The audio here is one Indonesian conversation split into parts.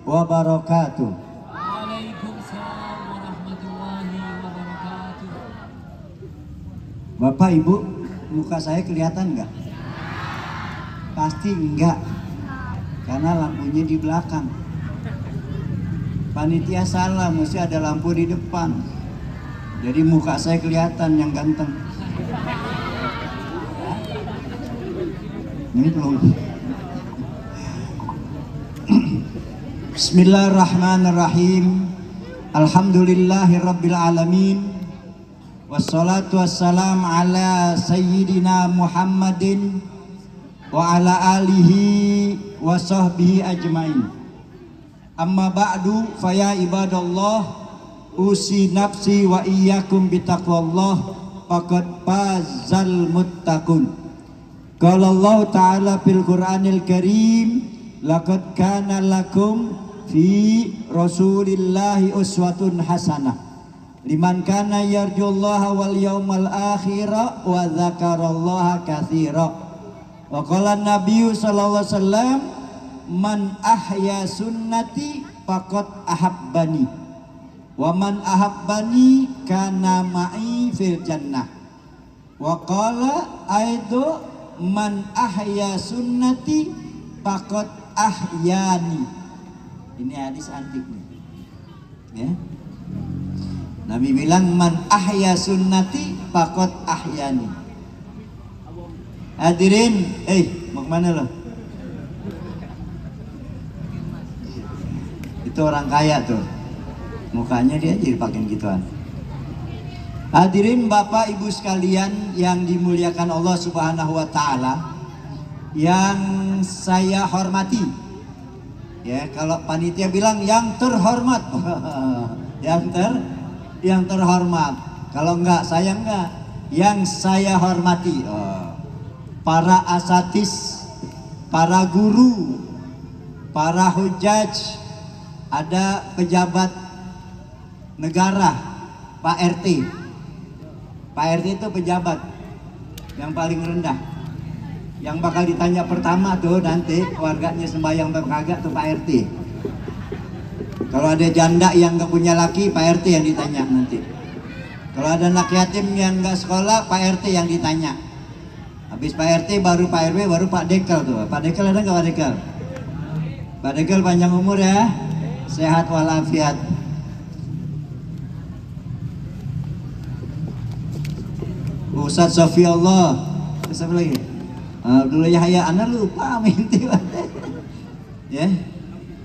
wabarakatuh. Waalaikumsalam warahmatullahi wabarakatuh. Bapak Ibu, muka saya kelihatan nggak? Pasti enggak, karena lampunya di belakang. Panitia salah, mesti ada lampu di depan. Jadi muka saya kelihatan yang ganteng. Ini belum. Bismillahirrahmanirrahim. Alhamdulillahirabbil alamin. Wassalatu wassalam ala sayyidina Muhammadin wa ala alihi wa sahbihi ajmain. Amma ba'du, faya ibadallah, usi nafsi wa iyyakum bitaqwallah, faqad fazal muttaqun. Qala Allah ta'ala fil Qur'anil Karim, laqad kana lakum fi Rasulillahi uswatun hasanah liman kana yarjullaha wal yawmal akhira wa dzakarallaha katsira. Wa qala Nabi sallallahu alaihi wasallam, man ahya sunnati faqad ahabbani wa man ahabbani kana ma'i fil jannah. Wa qala aidu man ahya sunnati faqad ahyani. Ini hadis antik nih. Ya. Nabi bilang man ahya sunnati faqad ahyani. Hadirin, mau kemana lo? Itu orang kaya tuh, mukanya dia jadi pakai gituan. Hadirin Bapak Ibu sekalian yang dimuliakan Allah Subhanahu wa Ta'ala, yang saya hormati. Ya, kalau panitia bilang yang terhormat, yang terhormat. Kalau enggak, saya enggak. Yang saya hormati, para asatis, para guru, para hujaj, ada pejabat negara, Pak RT. Pak RT itu pejabat yang paling rendah, yang bakal ditanya pertama tuh nanti keluarganya sembahyang atau kagak tuh Pak RT. Kalau ada janda yang gak punya laki, Pak RT yang ditanya nanti. Kalau ada anak yatim yang gak sekolah, Pak RT yang ditanya. Habis Pak RT baru Pak RW, baru Pak Dekel tuh. Pak Dekel ada nggak Pak Dekel? Pak Dekel panjang umur ya, sehat walafiat. Ustadz Sofiullah, siapa lagi? Abdullah Yahya, anak lupa minti. Ya.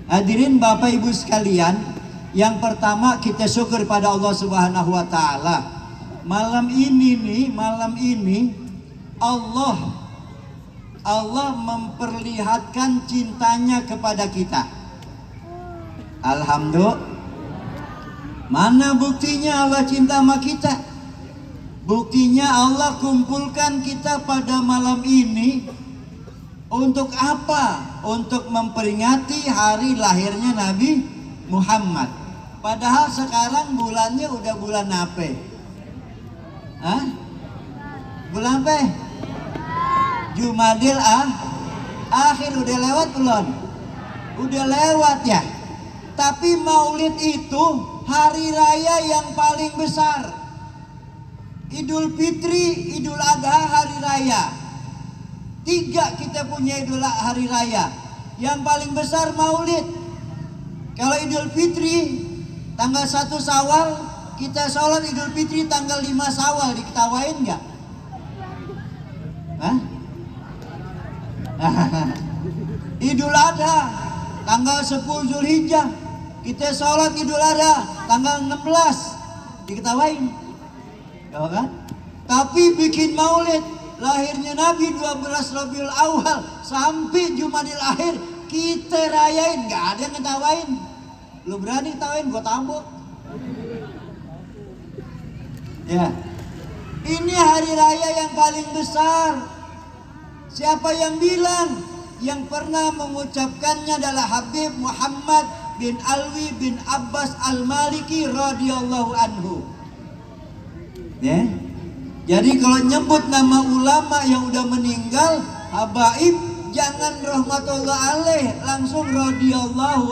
Hadirin Bapak Ibu sekalian, yang pertama kita syukur pada Allah Subhanahu wa Ta'ala. Malam ini Allah memperlihatkan cintanya kepada kita. Alhamdulillah. Mana buktinya Allah cinta sama kita? Buktinya Allah kumpulkan kita pada malam ini. Untuk apa? Untuk memperingati hari lahirnya Nabi Muhammad. Padahal sekarang bulannya udah bulan apa? Bulan apa? Jumadil akhir. Udah lewat belum? Udah lewat ya. Tapi Maulid itu hari raya yang paling besar. Idul Fitri, Idul Adha, hari raya. 3 kita punya idul hari raya. Yang paling besar Maulid. Kalau Idul Fitri tanggal 1 Syawal, kita sholat Idul Fitri tanggal 5 Syawal, diketawain nggak? Idul Adha tanggal 10 Zulhijjah, kita sholat Idul Adha tanggal 16, diketawain, ya kan? Tapi bikin Maulid lahirnya Nabi 12 Rabiul Awal sampai Jumadil Akhir kita rayain, nggak ada yang ngetawain. Lu berani ketawain, gua tabok. Ya, ini hari raya yang paling besar. Siapa yang bilang? Yang pernah mengucapkannya adalah Habib Muhammad bin Alwi bin Abbas Al-Maliki radhiyallahu anhu. Ya. Jadi kalau nyebut nama ulama yang udah meninggal, habaib, jangan rahmatullah alaih, langsung radhiyallahu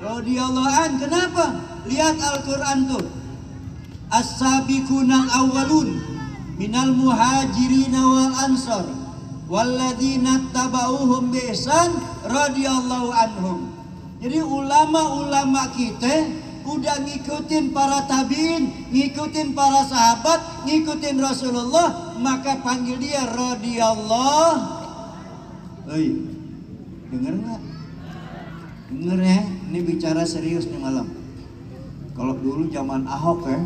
radhiyallahu an. Kenapa? Lihat Al-Quran tuh. As-sabiqunal awwalun minal muhajirin wal ansor walladzina tabauhum bi ihsan radhiyallahu anhum. Jadi ulama-ulama kita udah ngikutin para tabiin, ngikutin para sahabat, ngikutin Rasulullah, maka panggil dia radhiyallahu. Oi, denger nggak? Denger ya, ini bicara serius nih malam. Kalau dulu zaman Ahok ya,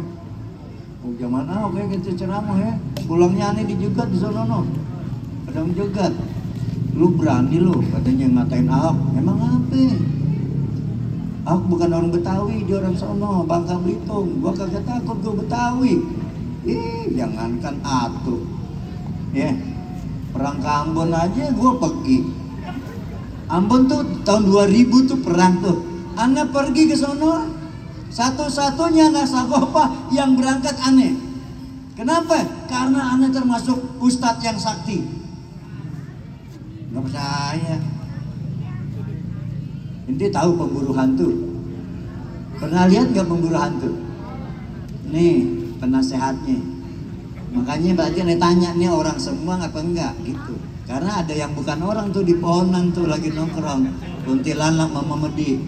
zaman Ahok ya kita ceramah ya, pulangnya aneh dijegat di sono no, ada menjegat. Lu berani lu katanya ngatain Ahok, emang apa? Aku bukan orang Betawi, dia orang sono, Bangka Belitung. Gua kagak takut, gua Betawi. Jangankan atuh. Ya, perang ke Ambon aja gua pergi. Ambon tuh tahun 2000 tuh perang tuh. Ana pergi ke sono, satu-satunya nasabah yang berangkat aneh. Kenapa? Karena ana termasuk ustadz yang sakti. Gak percaya. Ente tahu pemburu hantu? Pernah lihat gak pemburu hantu? Nih penasehatnya. Makanya berarti ane tanya nih orang semua apa enggak gitu. Karena ada yang bukan orang tuh di pohonan tuh lagi nongkrong. Kuntilanak Mama Medi.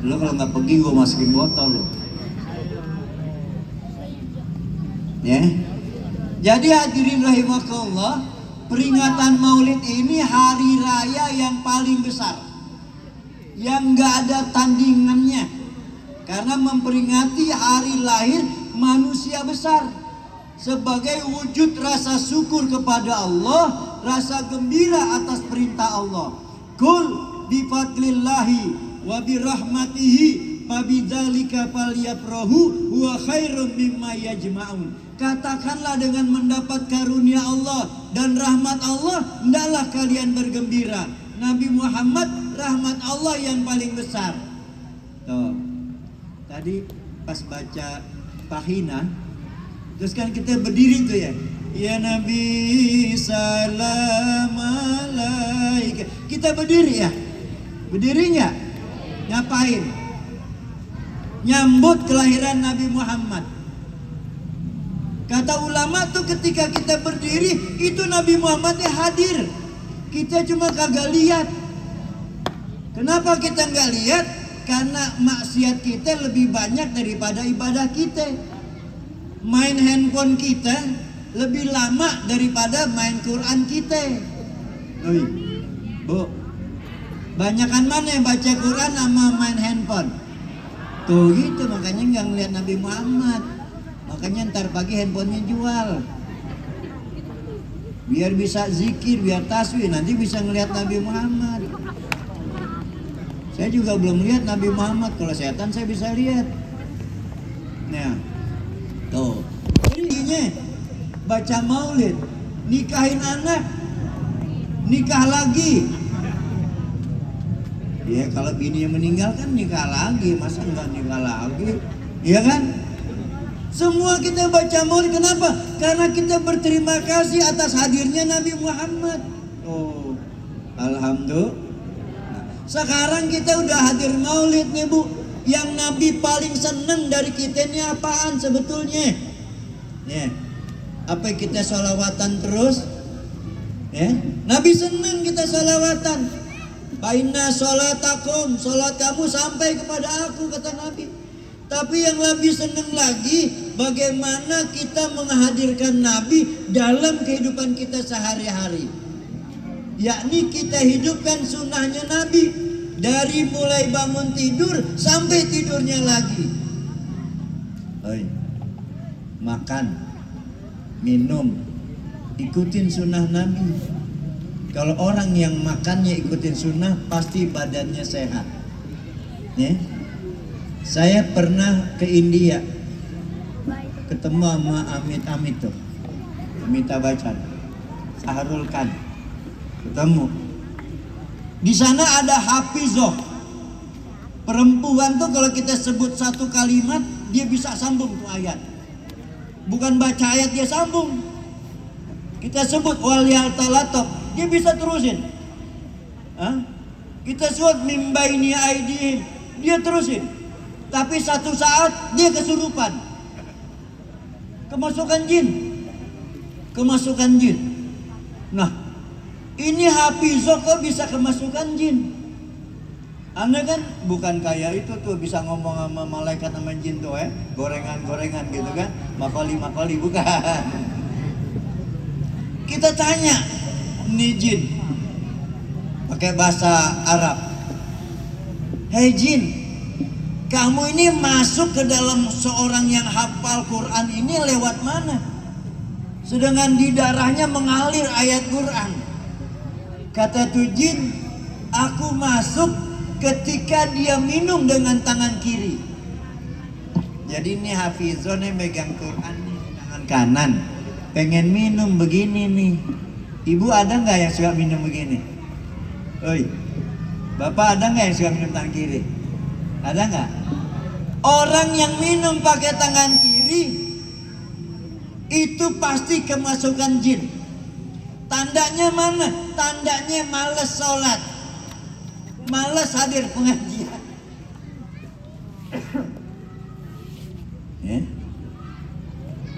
Lo kalau nggak pergi gue masukin botol lo. Ya. Jadi hadirin rahimakumullah, peringatan Maulid ini hari raya yang paling besar, yang nggak ada tandingannya, karena memperingati hari lahir manusia besar sebagai wujud rasa syukur kepada Allah, rasa gembira atas perintah Allah. Kul bifadlillahi wa birahmatihi fabidzalika falyafrahu huwa khairum mimma yajma'un. Katakanlah dengan mendapat karunia Allah dan rahmat Allah, hendaklah kalian bergembira. Nabi Muhammad rahmat Allah yang paling besar. Tuh. Tadi pas baca Pahina, terus kan kita berdiri tuh ya. Ya Nabi salam alaika. Kita berdiri ya. Berdiri nggak? Ngapain? Nyambut kelahiran Nabi Muhammad. Kata ulama tuh ketika kita berdiri itu Nabi Muhammadnya hadir. Kita cuma kagak lihat. Kenapa kita nggak lihat? Karena maksiat kita lebih banyak daripada ibadah kita. Main handphone kita lebih lama daripada main Quran kita. Oi, Bu, banyakan mana yang baca Quran sama main handphone? Tuh gitu, makanya nggak ngeliat Nabi Muhammad. Makanya ntar pagi handphonenya jual. Biar bisa zikir, biar tasbih, nanti bisa ngeliat Nabi Muhammad. Saya juga belum lihat Nabi Muhammad. Kalau setan saya bisa lihat. Nah, tuh. Jadinya baca maulid, nikahin anak, nikah lagi. Ya kalau bini yang meninggal kan nikah lagi, masa enggak nikah lagi? Iya kan? Semua kita baca maulid, kenapa? Karena kita berterima kasih atas hadirnya Nabi Muhammad. Oh, alhamdulillah. Sekarang kita udah hadir maulid nih Bu. Yang Nabi paling seneng dari kita ini apaan sebetulnya? Ya, apa kita sholawatan terus? Ya, Nabi seneng kita sholawatan. Baina sholatakum, sholat kamu sampai kepada aku, kata Nabi. Tapi yang lebih seneng lagi, bagaimana kita menghadirkan Nabi dalam kehidupan kita sehari-hari. Yakni kita hidupkan sunnahnya Nabi dari mulai bangun tidur sampai tidurnya lagi. Oi, makan, minum, ikutin sunnah Nabi. Kalau orang yang makannya ikutin sunnah, pasti badannya sehat. Ya? Saya pernah ke India, ketemu sama Amit tuh, Amitabh Bachchan, Shahrukh Khan, ketemu. Di sana ada hafizoh. Perempuan tuh kalau kita sebut satu kalimat, dia bisa sambung tuh ayat. Bukan baca ayat dia sambung. Kita sebut waliyal talatok, dia bisa terusin. Hah? Kita sebut mimbaini aidihim, dia terusin. Tapi satu saat dia kesurupan. Kemasukan jin. Kemasukan jin. Nah, ini Hafizah kok bisa kemasukan jin? Anda kan bukan kayak itu tuh bisa ngomong sama malaikat sama jin tuh gorengan-gorengan gitu kan, makoli bukan. Kita tanya nih jin pakai bahasa Arab, hei jin, kamu ini masuk ke dalam seorang yang hafal Quran ini lewat mana? Sedangkan di darahnya mengalir ayat Quran. Kata tuh jin, aku masuk ketika dia minum dengan tangan kiri. Jadi ini Hafizah nih megang Quran nih tangan kanan, pengen minum begini nih. Ibu ada nggak yang suka minum begini? Oi, bapak ada nggak yang suka minum tangan kiri? Ada nggak? Orang yang minum pakai tangan kiri itu pasti kemasukan jin. Tandanya mana? Tandanya males sholat, malas hadir pengajian.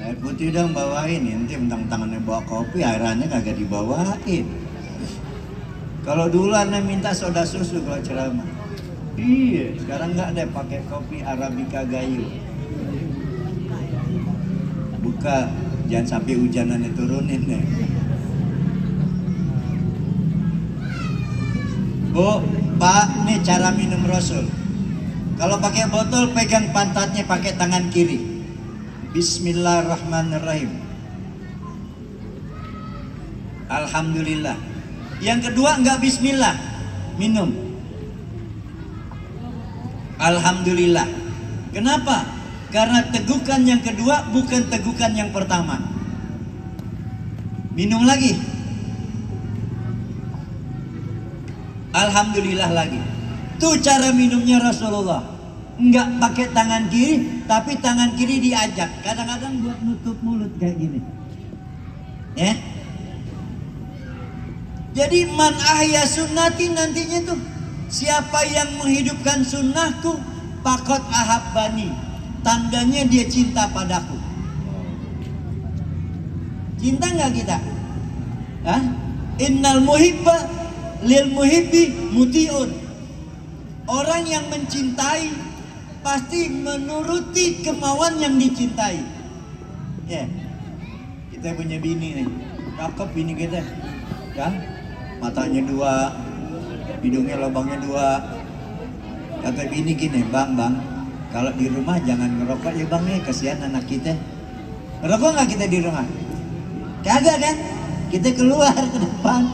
Air putih dong bawain, nanti mentang tangannya bawa kopi, airannya kagak dibawain. Kalau dulu anda minta soda susu kalau ceramah. Iya, sekarang nggak deh pakai kopi Arabica Gayo. Buka, jangan sampai hujanannya turunin deh. Bu, Pak, ini cara minum Rasul. Kalau pakai botol, pegang pantatnya pakai tangan kiri. Bismillahirrahmanirrahim. Alhamdulillah. Yang kedua enggak bismillah, minum. Alhamdulillah. Kenapa? Karena tegukan yang kedua bukan tegukan yang pertama. Minum lagi. Alhamdulillah lagi. Itu cara minumnya Rasulullah. Enggak pakai tangan kiri, tapi tangan kiri diajak. Kadang-kadang buat nutup mulut kayak gini. Ya. Jadi man ahya sunnati nantinya tuh, siapa yang menghidupkan sunnahku, pakot ahabbani. Tandanya dia cinta padaku. Cinta nggak kita? Hah? Innal muhibba lil muhibbi mutiun. Orang yang mencintai pasti menuruti kemauan yang dicintai. Ya, kita punya bini nih, cakep bini kita, ya, matanya dua, hidungnya lubangnya dua. Kata bini gini, bang, kalau di rumah jangan ngerokok ya bang nih, kasihan anak kita. Ngerokok nggak kita di rumah? Kagak kan? Kita keluar ke depan.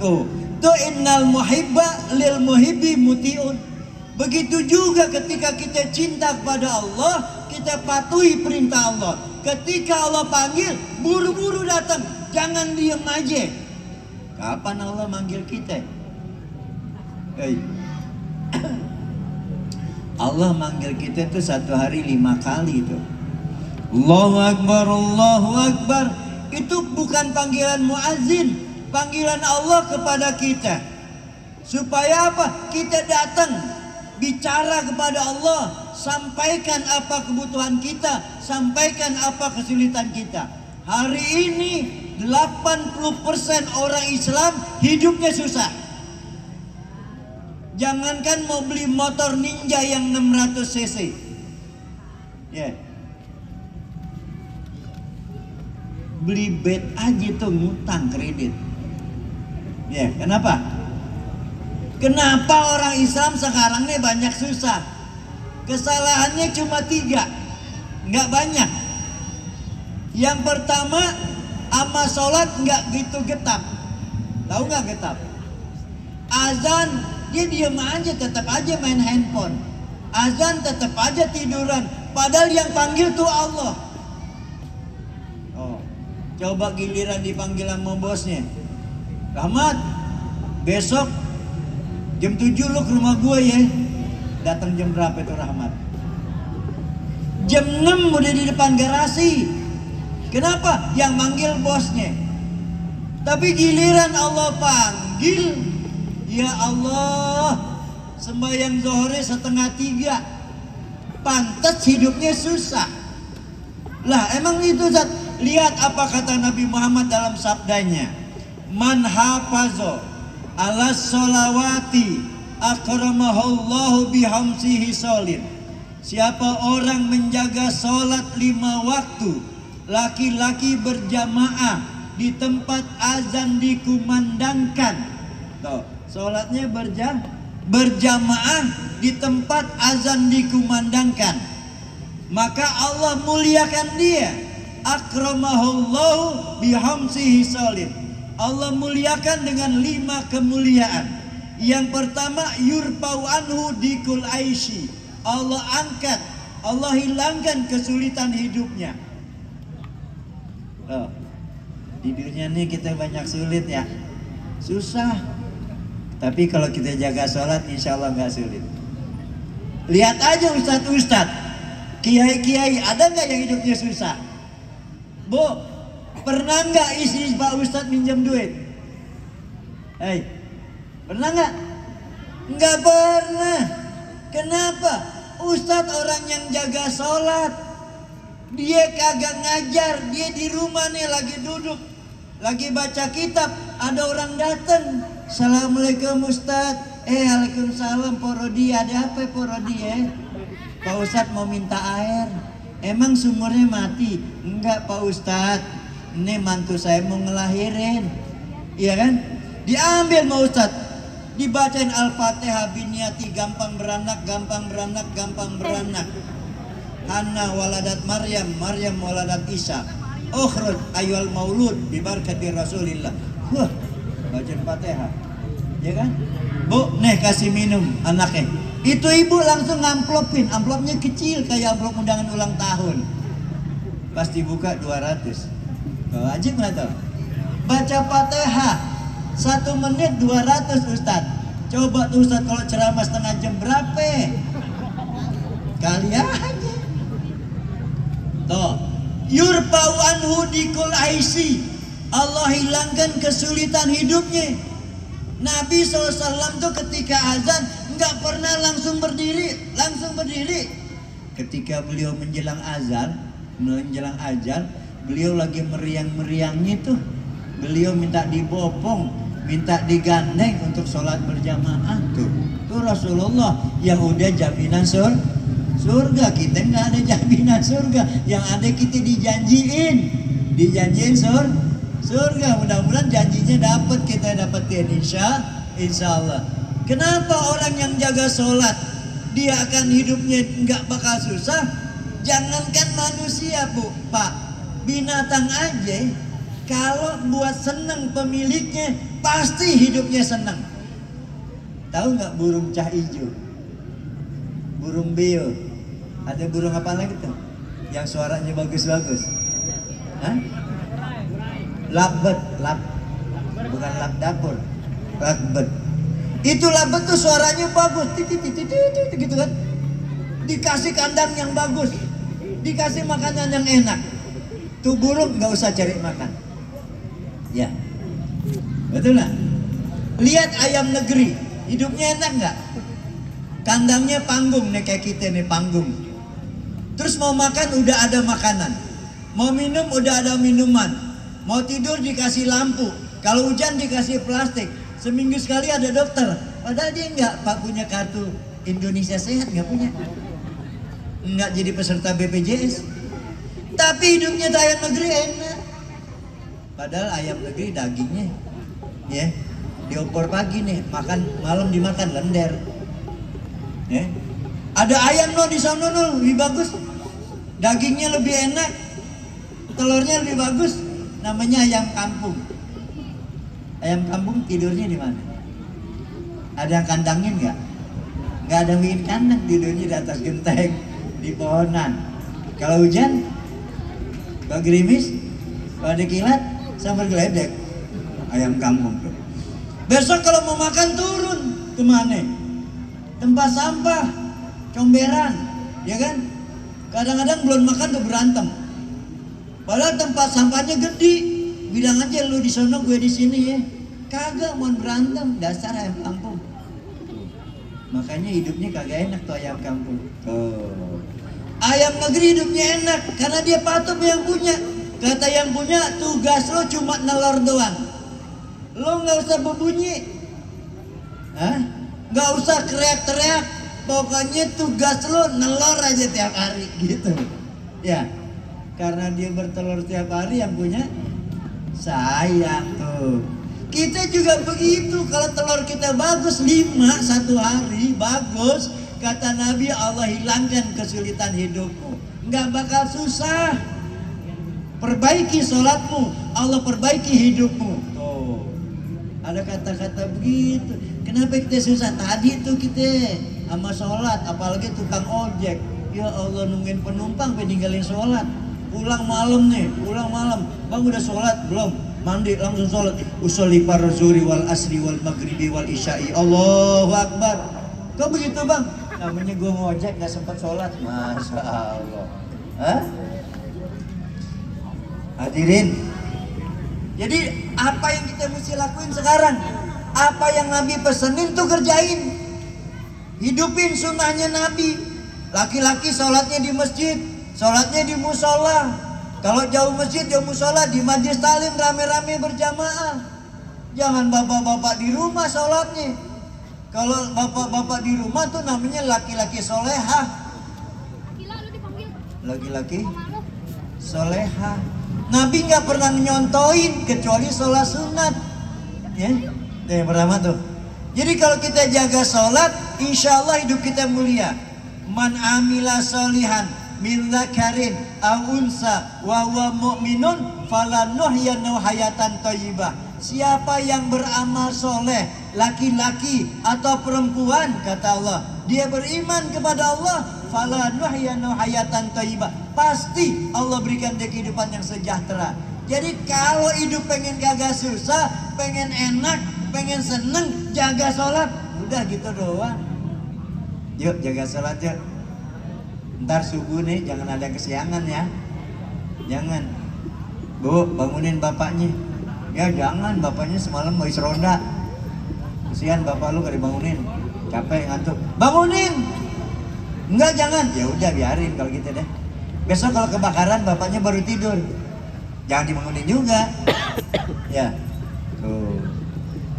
Tuh innal muhibba lil muhibbi mutiun. Begitu juga ketika kita cinta kepada Allah, kita patuhi perintah Allah. Ketika Allah panggil, buru-buru datang, jangan diem aja. Kapan Allah manggil kita? Hey. Allah manggil kita itu satu hari 5 kali itu. Allahu Akbar, Allahu Akbar. Itu bukan panggilan muazzin, panggilan Allah kepada kita. Supaya apa? Kita datang bicara kepada Allah, sampaikan apa kebutuhan kita, sampaikan apa kesulitan kita. Hari ini 80% orang Islam hidupnya susah. Jangankan mau beli motor Ninja yang 600 cc. Ya. Beli bed aja tuh ngutang kredit. Ya, kenapa? Kenapa orang Islam sekarang nih banyak susah? Kesalahannya cuma 3, nggak banyak. Yang pertama, ama sholat nggak gitu getap. Tahu nggak getap? Azan dia diam aja, tetap aja main handphone. Azan tetap aja tiduran. Padahal yang panggil tuh Allah. Oh, coba giliran dipanggil sama bosnya. Rahmat, besok jam 7 lu ke rumah gue ya. Datang jam berapa itu Rahmat? Jam 6 udah di depan garasi. Kenapa? Yang manggil bosnya. Tapi giliran Allah panggil, ya Allah, sembahyang zuhurnya 2:30. Pantas hidupnya susah. Lah emang itu Ustaz. Lihat apa kata Nabi Muhammad dalam sabdanya. Man hafazo ala sholawati akramahullahu bihamsihi sholin. Siapa orang menjaga sholat 5 waktu, laki-laki berjamaah di tempat azan dikumandangkan. Tuh, sholatnya berjamaah di tempat azan dikumandangkan, maka Allah muliakan dia. Akramahullahu bihamsihi sholin. Allah muliakan dengan 5 kemuliaan. Yang pertama, yurfa'u anhu dikul aishi. Allah angkat, Allah hilangkan kesulitan hidupnya. Loh, di dunia ini kita banyak sulit ya, susah. Tapi kalau kita jaga sholat, insya Allah nggak sulit. Lihat aja ustadz, kiai-kiai, ada nggak yang hidupnya susah? Bu, pernah nggak istri Pak Ustadz minjem duit? Hei, pernah nggak? Nggak pernah. Kenapa? Ustadz orang yang jaga sholat, dia kagak ngajar, dia di rumah nih lagi duduk, lagi baca kitab, ada orang datang. Assalamualaikum Ustadz. Waalaikumsalam Porodi. Ada apa Porodi ya? Pak Ustadz mau minta air. Emang sumurnya mati? Enggak Pak Ustadz, ini mantu saya mau ngelahirin. Iya kan? Diambil Pak Ustadz, dibacain Al-Fatihah biniyati, gampang beranak, gampang beranak, gampang beranak. Hanna waladat Maryam, Maryam waladat Isa. Ukhruj ayyuhal maulud bibarakati Rasulillah. Wah, bacain Fatihah. Ya kan? Bu, nih kasih minum anaknya. Itu ibu langsung ngamplopin, amplopnya kecil kayak amplop undangan ulang tahun. Pas dibuka 200. Wajib nggak tuh? Baca Fatihah 1 menit 200 Ustadz. Coba tuh Ustadz kalau ceramah setengah jam berapa? Kali aja. Tuh, yurfa'u anhu dikul aisi. Allah hilangkan kesulitan hidupnya. Nabi SAW tuh ketika azan nggak pernah langsung berdiri. Ketika beliau menjelang azan, beliau lagi meriang-meriangnya tuh. Beliau minta dibopong, minta digandeng untuk sholat berjamaah tuh. Tuh Rasulullah yang udah jaminan surga. Kita nggak ada jaminan surga. Yang ada kita dijanjiin surga. Mudah-mudahan janjinya kita dapetin insya Allah. Kenapa orang yang jaga sholat dia akan hidupnya nggak bakal susah? Jangankan manusia Bu, Pak, binatang aja kalau buat seneng pemiliknya pasti hidupnya senang. Tahu nggak burung cah ijo, burung beo, ada burung apa lagi tuh yang suaranya bagus-bagus? Hah? Lovebird, bukan lap dapur, lovebird. Itu lovebird tuh suaranya bagus, gitu kan? Dikasih kandang yang bagus, dikasih makanan yang enak. Tuh burung nggak usah cari makan. Ya, betul nggak? Lihat ayam negeri, hidupnya enak nggak? Kandangnya panggung nih kayak kita nih panggung. Terus mau makan udah ada makanan, mau minum udah ada minuman. Mau tidur dikasih lampu, kalau hujan dikasih plastik. Seminggu sekali ada dokter. Padahal dia nggak Pak punya kartu Indonesia Sehat, nggak punya. Nggak jadi peserta BPJS. Tapi hidupnya di ayam negeri enak. Padahal ayam negeri dagingnya, ya, diopor pagi nih, makan malam dimakan lender. Ya. Ada ayam di sana lebih bagus, dagingnya lebih enak, telurnya lebih bagus. Namanya ayam kampung. Ayam kampung tidurnya di mana? Ada yang kandangin nggak? Nggak ada yang bikin kandang, tidurnya di atas genteng, di pohonan. Kalau hujan, kalau gerimis, kalau ada kilat, sambil geledek. Ayam kampung. Besok kalau mau makan turun kemana? Tempat sampah, comberan, ya kan? Kadang-kadang belum makan tuh berantem. Padahal tempat sampahnya gede, bilang aja lu di sono gue di sini ya. Kagak mau berantem, dasar ayam kampung. Makanya hidupnya kagak enak tuh ayam kampung. Tuh. Ayam negeri hidupnya enak karena dia patuh yang punya. Kata yang punya, tugas lo cuma nelor doang. Lo nggak usah berbunyi, nggak usah teriak-teriak. Pokoknya tugas lo nelor aja tiap hari gitu. Ya, karena dia bertelur tiap hari yang punya sayang tuh. Kita juga begitu. Kalau telur kita bagus 5 satu hari bagus, kata Nabi, Allah hilangkan kesulitan hidupmu. Nggak bakal susah. Perbaiki sholatmu, Allah perbaiki hidupmu. Tuh, ada kata-kata begitu. Kenapa kita susah? Tadi tuh kita sama sholat, apalagi tukang ojek. Ya Allah, nungguin penumpang peninggalin sholat. Pulang malam nih, pulang malam. Bang udah sholat belum? Mandi langsung sholat. Usolli farzuri wal asri wal maghribi wal isya'i. Allahu Akbar. Kok begitu bang? Namanya gue ngojek gak sempat sholat. Masya Allah. Hadirin, jadi apa yang kita mesti lakuin sekarang? Apa yang Nabi pesenin tuh kerjain. Hidupin sunnahnya Nabi. Laki-laki sholatnya di masjid, sholatnya di musola. Kalau jauh masjid, jauh musola, di majlis talim rame-rame berjamaah. Jangan bapak-bapak di rumah sholatnya. Kalau bapak-bapak di rumah tuh namanya laki-laki solehah. Laki-laki solehah. Nabi nggak pernah nyontoin kecuali sholat sunat, ya, yang pertama tuh. Jadi kalau kita jaga sholat, insya Allah hidup kita mulia. Man amila solihan min dzakarin aw unsa wa huwa mu'minun falanuhyanu hayatan thayyibah. Siapa yang beramal soleh, laki-laki atau perempuan, kata Allah, dia beriman kepada Allah, falanuhyanu hayatan thayyibah. Pasti Allah berikan dia kehidupan yang sejahtera. Jadi kalau hidup pengen kagak susah, pengen enak, pengen seneng, jaga sholat. Udah gitu doang. Yuk jaga sholat yuk. Ntar subuh nih jangan ada kesiangan ya. Jangan. Bu, bangunin bapaknya. Ya jangan, bapaknya semalam mau ronda. Kesian bapak lu gak dibangunin. Capek ngantuk. Bangunin. Enggak jangan. Ya udah biarin kalau gitu deh. Besok kalau kebakaran bapaknya baru tidur, jangan dibangunin juga. Ya, tuh.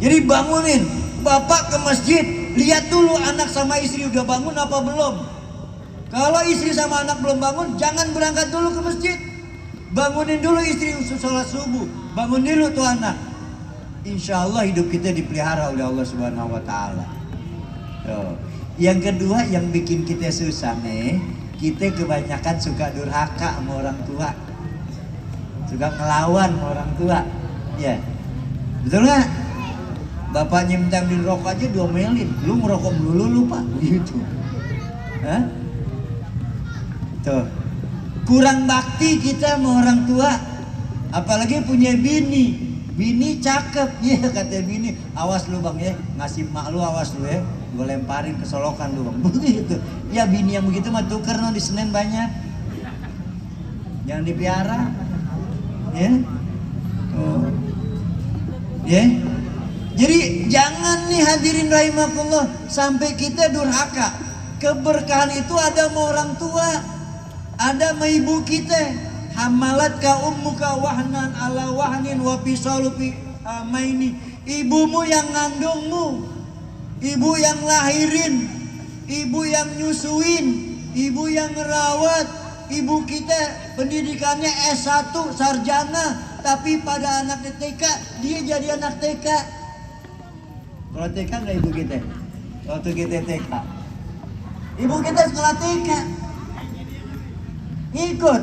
Jadi bangunin, bapak ke masjid, lihat dulu anak sama istri udah bangun apa belum. Kalau istri sama anak belum bangun, jangan berangkat dulu ke masjid. Bangunin dulu istri sholat subuh, bangun dulu tuh anak. Insya Allah hidup kita dipelihara oleh Allah Subhanahu Wa Taala. Yang kedua yang bikin kita susah nih, kita kebanyakan suka durhaka sama orang tua, suka ngelawan sama orang tua, ya betul nggak? Bapaknya minta beli rokok aja diomelin, lu merokok dulu lu pak, gitu. Tuh, kurang bakti kita sama orang tua, apalagi punya bini cakep, ya kata bini, awas lu bang ya, ngasih mak lu awas lu ya. Gue lemparin ke solokan lu bang, begitu. Ya bini yang begitu mah tuker no di Senen banyak. Jangan dipiara, ya. Oh, ya. Jadi jangan nih hadirin rahimakumullah sampai kita durhaka. Keberkahan itu ada sama orang tua, ada sama ibu kita. Hamalat ka ummuka wahnan ala wahnin wa fisalu fi amaini. Ibumu yang ngandungmu, ibu yang lahirin, ibu yang nyusuin, ibu yang ngerawat. Ibu kita pendidikannya S1 sarjana, tapi pada anak TK dia jadi anak TK. Kalau TK nggak ibu kita? Waktu kita TK, ibu kita sekolah TK, ikut.